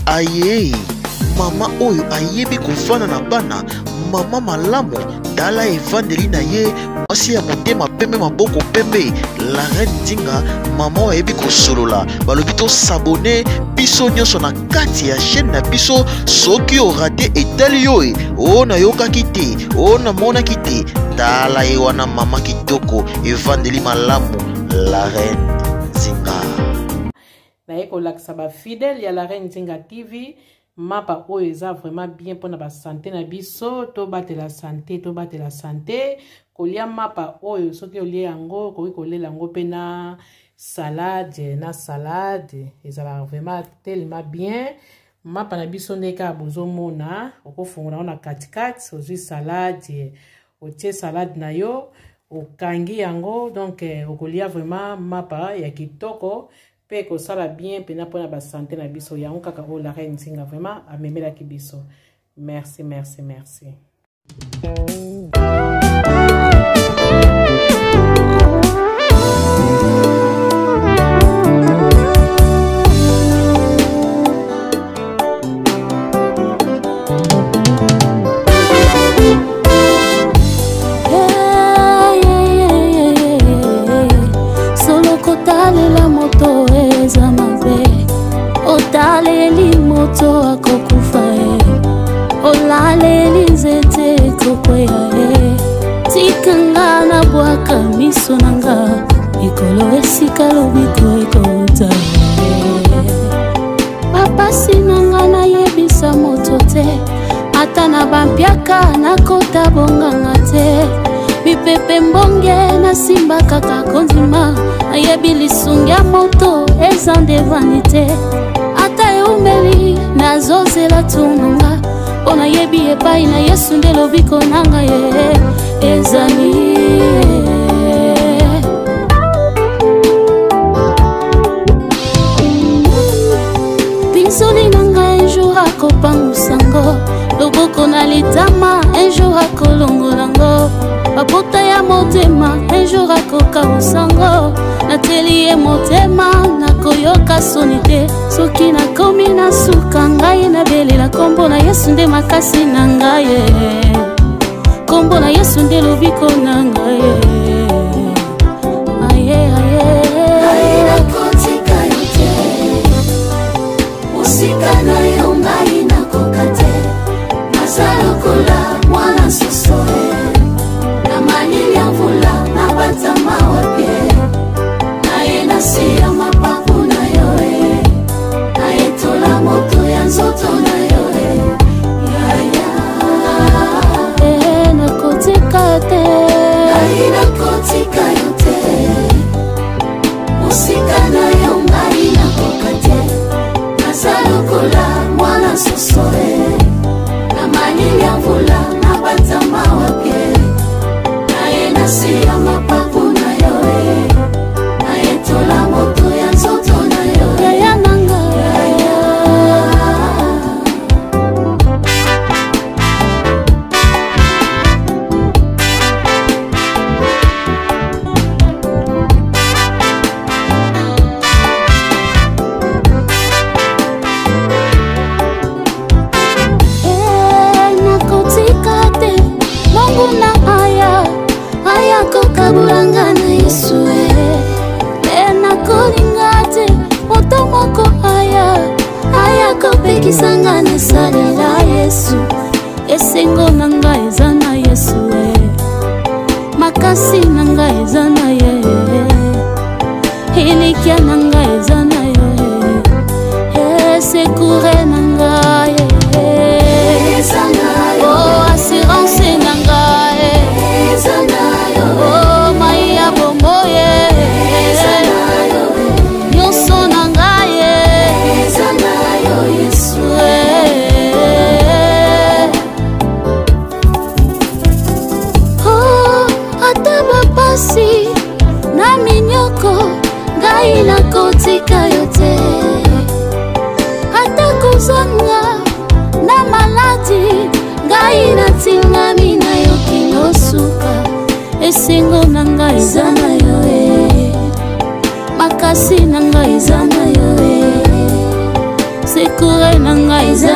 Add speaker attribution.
Speaker 1: aye mama oyo ayebi kofana na bana mama malamu tala evandeli na ye mwasi ya motema pembe maboko pembe la reine Nzinga mama oyo ayebi kosolola balobi to s'abonner biso nyonso na kati ya chaîne na biso soki orate etali yo o na yokaki te o na monaki te tala ye wana mama kitoko evandeli malamu la reine Nzinga
Speaker 2: na eko lakisa ba fidèle ya la reine Nzinga TV mapa oyo eza vraiment bien pour na santé na biso to batela santé kolia mapa oyo soki olie yango koki kolela yango pe na salade ezala vraiment tellement bien mapa na biso ndeka bozomona okofungola na katikati ozwi salade otie salade na yo okangi yango donc okolia vraiment mapa ya kitoko pe ko sala bien pena pona ba santé na biso yango kaka o la reine Nzinga vraiment amemela ki biso. Merci.
Speaker 3: Solo kotale la moto otaleli moto akokufa olaleli nzete kokwea tikanga na bwaka miso nanga mikolo esika lobiko ekota papasi nanga nayebisa moto te ata na bampiaka nakota bonganga te mipepe mbonge nasimba kaka kondima nayebi lisungi ya moto eza nde vanité ata eumeli nazozela tunanga mpo nayebi epai na Yesu nde lobiko nanga ye ezali pinzoli nanga un jour akopangusango loboko na litama un jour akolongolango babota ya motema un jour akokausango nateli ye motema nakoyoka soni te soki nakomi na suka ngai nabelela kombo na Yesu nde makasi na ngai kombo na Yesu nde lobiko na ngai aye nakotika yo te musika na yo ngai nakoka te nazalokola mwana soso na malili ya mvula na batama wapie naye nasiya mapapu na yo naetola moto ya nzoto na yo nakotika te nakotika yo te musika na yo ngai nakoka te nazalokola mwana soso na malili ya mvula na batama wapie naye nasiya mapapu na yo naetola moto ya nzoto na yo yaya nanga nakotika te mongu na aya kokabulanga na Yesu nakolinga te moto moko aya kopekisanga na salela Yesu esengo na ngai eza na Yesu makasi na ngai eza na ye elikia na ngai eza na ye sekure na ngai eza na yo assurance na ngai eza na yo maya bombo eza na yo nyonso na ngai eza na yo Yesu ata bapasi na minyoko ngai nakotika yo sekure na ngai eza